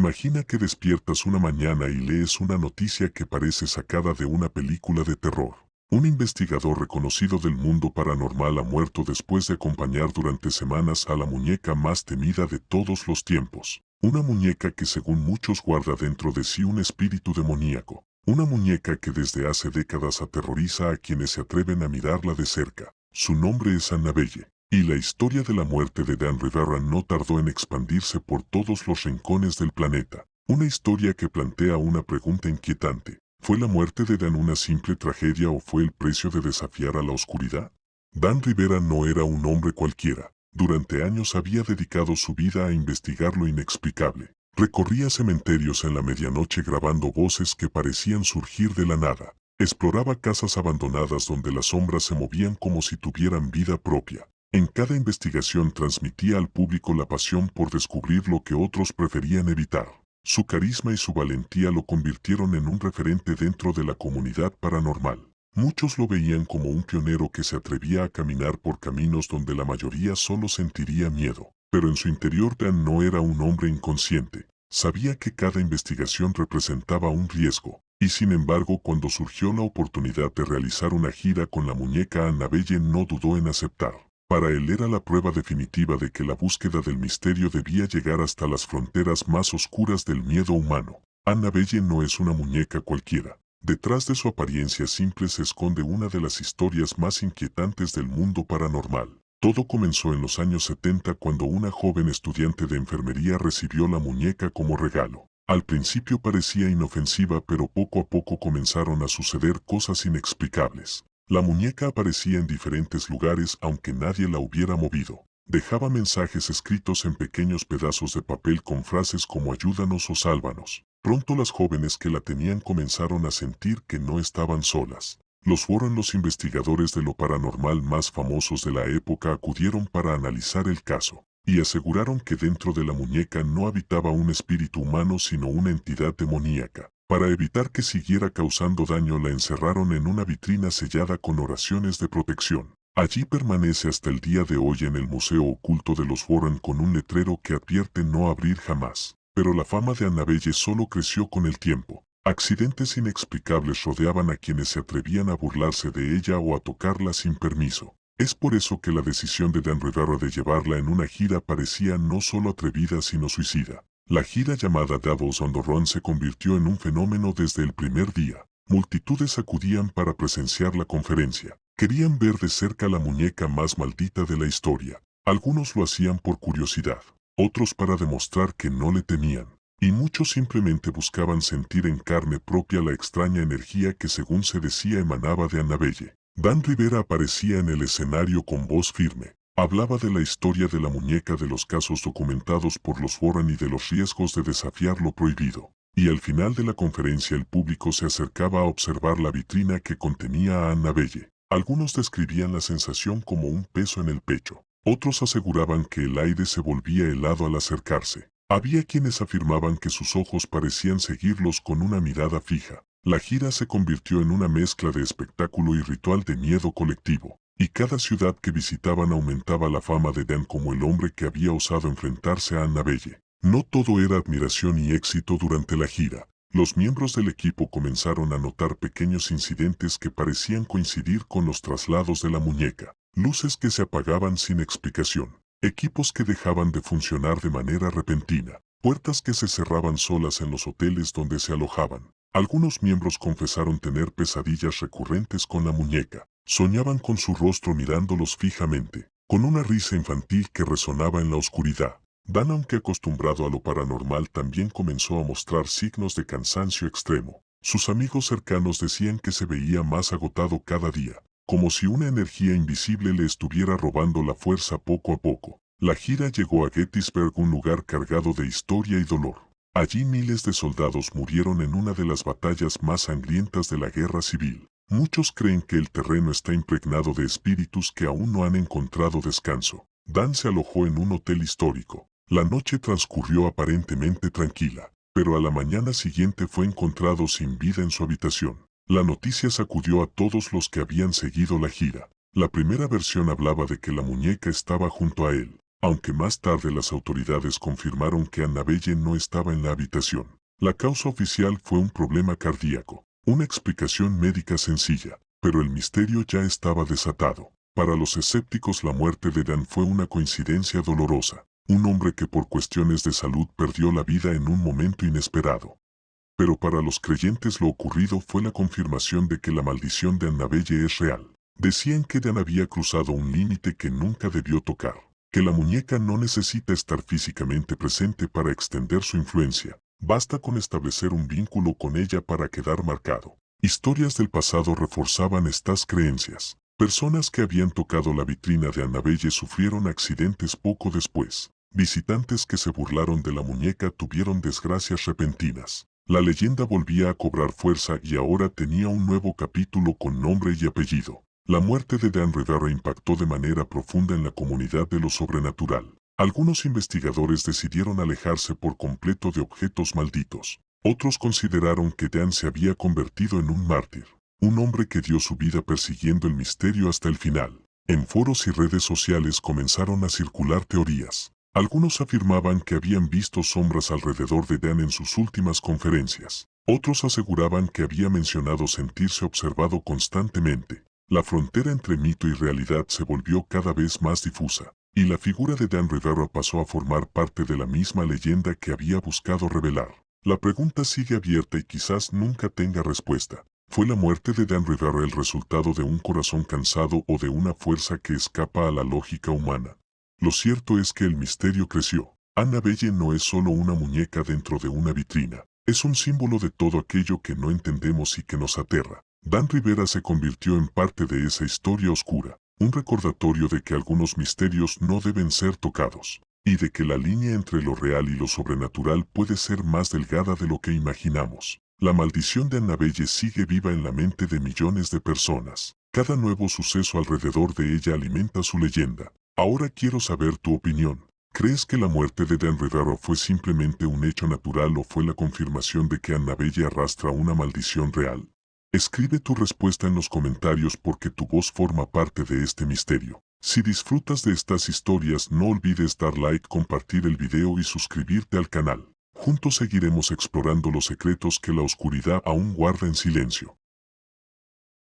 Imagina que despiertas una mañana y lees una noticia que parece sacada de una película de terror. Un investigador reconocido del mundo paranormal ha muerto después de acompañar durante semanas a la muñeca más temida de todos los tiempos. Una muñeca que según muchos guarda dentro de sí un espíritu demoníaco. Una muñeca que desde hace décadas aterroriza a quienes se atreven a mirarla de cerca. Su nombre es Annabelle. Y la historia de la muerte de Dan Rivera no tardó en expandirse por todos los rincones del planeta. Una historia que plantea una pregunta inquietante. ¿Fue la muerte de Dan una simple tragedia o fue el precio de desafiar a la oscuridad? Dan Rivera no era un hombre cualquiera. Durante años había dedicado su vida a investigar lo inexplicable. Recorría cementerios en la medianoche grabando voces que parecían surgir de la nada. Exploraba casas abandonadas donde las sombras se movían como si tuvieran vida propia. En cada investigación transmitía al público la pasión por descubrir lo que otros preferían evitar. Su carisma y su valentía lo convirtieron en un referente dentro de la comunidad paranormal. Muchos lo veían como un pionero que se atrevía a caminar por caminos donde la mayoría solo sentiría miedo. Pero en su interior Dan no era un hombre inconsciente. Sabía que cada investigación representaba un riesgo. Y sin embargo, cuando surgió la oportunidad de realizar una gira con la muñeca Annabelle, no dudó en aceptar. Para él era la prueba definitiva de que la búsqueda del misterio debía llegar hasta las fronteras más oscuras del miedo humano. Annabelle no es una muñeca cualquiera. Detrás de su apariencia simple se esconde una de las historias más inquietantes del mundo paranormal. Todo comenzó en los años 70 cuando una joven estudiante de enfermería recibió la muñeca como regalo. Al principio parecía inofensiva, pero poco a poco comenzaron a suceder cosas inexplicables. La muñeca aparecía en diferentes lugares aunque nadie la hubiera movido. Dejaba mensajes escritos en pequeños pedazos de papel con frases como ayúdanos o sálvanos. Pronto las jóvenes que la tenían comenzaron a sentir que no estaban solas. Los investigadores de lo paranormal más famosos de la época acudieron para analizar el caso, y aseguraron que dentro de la muñeca no habitaba un espíritu humano sino una entidad demoníaca. Para evitar que siguiera causando daño la encerraron en una vitrina sellada con oraciones de protección. Allí permanece hasta el día de hoy en el Museo Oculto de los Warren con un letrero que advierte no abrir jamás. Pero la fama de Annabelle solo creció con el tiempo. Accidentes inexplicables rodeaban a quienes se atrevían a burlarse de ella o a tocarla sin permiso. Es por eso que la decisión de Dan Rivera de llevarla en una gira parecía no solo atrevida sino suicida. La gira llamada Devils on the Run se convirtió en un fenómeno desde el primer día. Multitudes acudían para presenciar la conferencia. Querían ver de cerca la muñeca más maldita de la historia. Algunos lo hacían por curiosidad, otros para demostrar que no le temían, y muchos simplemente buscaban sentir en carne propia la extraña energía que según se decía emanaba de Annabelle. Dan Rivera aparecía en el escenario con voz firme. Hablaba de la historia de la muñeca, de los casos documentados por los Warren y de los riesgos de desafiar lo prohibido. Y al final de la conferencia el público se acercaba a observar la vitrina que contenía a Annabelle. Algunos describían la sensación como un peso en el pecho. Otros aseguraban que el aire se volvía helado al acercarse. Había quienes afirmaban que sus ojos parecían seguirlos con una mirada fija. La gira se convirtió en una mezcla de espectáculo y ritual de miedo colectivo. Y cada ciudad que visitaban aumentaba la fama de Dan como el hombre que había osado enfrentarse a Annabelle. No todo era admiración y éxito durante la gira. Los miembros del equipo comenzaron a notar pequeños incidentes que parecían coincidir con los traslados de la muñeca. Luces que se apagaban sin explicación. Equipos que dejaban de funcionar de manera repentina. Puertas que se cerraban solas en los hoteles donde se alojaban. Algunos miembros confesaron tener pesadillas recurrentes con la muñeca. Soñaban con su rostro mirándolos fijamente, con una risa infantil que resonaba en la oscuridad. Dan, aunque acostumbrado a lo paranormal, también comenzó a mostrar signos de cansancio extremo. Sus amigos cercanos decían que se veía más agotado cada día, como si una energía invisible le estuviera robando la fuerza poco a poco. La gira llegó a Gettysburg, un lugar cargado de historia y dolor. Allí miles de soldados murieron en una de las batallas más sangrientas de la guerra civil. Muchos creen que el terreno está impregnado de espíritus que aún no han encontrado descanso. Dan se alojó en un hotel histórico. La noche transcurrió aparentemente tranquila, pero a la mañana siguiente fue encontrado sin vida en su habitación. La noticia sacudió a todos los que habían seguido la gira. La primera versión hablaba de que la muñeca estaba junto a él. aunque más tarde las autoridades confirmaron que Annabelle no estaba en la habitación. La causa oficial fue un problema cardíaco, una explicación médica sencilla, pero el misterio ya estaba desatado. Para los escépticos, la muerte de Dan fue una coincidencia dolorosa, un hombre que por cuestiones de salud perdió la vida en un momento inesperado. Pero para los creyentes lo ocurrido fue la confirmación de que la maldición de Annabelle es real. Decían que Dan había cruzado un límite que nunca debió tocar, que la muñeca no necesita estar físicamente presente para extender su influencia, basta con establecer un vínculo con ella para quedar marcado. Historias del pasado reforzaban estas creencias. Personas que habían tocado la vitrina de Annabelle sufrieron accidentes poco después. Visitantes que se burlaron de la muñeca tuvieron desgracias repentinas. La leyenda volvía a cobrar fuerza y ahora tenía un nuevo capítulo con nombre y apellido. La muerte de Dan Rivera impactó de manera profunda en la comunidad de lo sobrenatural. Algunos investigadores decidieron alejarse por completo de objetos malditos. Otros consideraron que Dan se había convertido en un mártir, un hombre que dio su vida persiguiendo el misterio hasta el final. En foros y redes sociales comenzaron a circular teorías. Algunos afirmaban que habían visto sombras alrededor de Dan en sus últimas conferencias. Otros aseguraban que había mencionado sentirse observado constantemente. La frontera entre mito y realidad se volvió cada vez más difusa, y la figura de Dan Rivera pasó a formar parte de la misma leyenda que había buscado revelar. La pregunta sigue abierta y quizás nunca tenga respuesta. ¿Fue la muerte de Dan Rivera el resultado de un corazón cansado o de una fuerza que escapa a la lógica humana? Lo cierto es que el misterio creció. Annabelle no es solo una muñeca dentro de una vitrina. Es un símbolo de todo aquello que no entendemos y que nos aterra. Dan Rivera se convirtió en parte de esa historia oscura, un recordatorio de que algunos misterios no deben ser tocados, y de que la línea entre lo real y lo sobrenatural puede ser más delgada de lo que imaginamos. La maldición de Annabelle sigue viva en la mente de millones de personas. Cada nuevo suceso alrededor de ella alimenta su leyenda. Ahora quiero saber tu opinión. ¿Crees que la muerte de Dan Rivera fue simplemente un hecho natural o fue la confirmación de que Annabelle arrastra una maldición real? Escribe tu respuesta en los comentarios porque tu voz forma parte de este misterio. Si disfrutas de estas historias, no olvides dar like, compartir el video y suscribirte al canal. Juntos seguiremos explorando los secretos que la oscuridad aún guarda en silencio.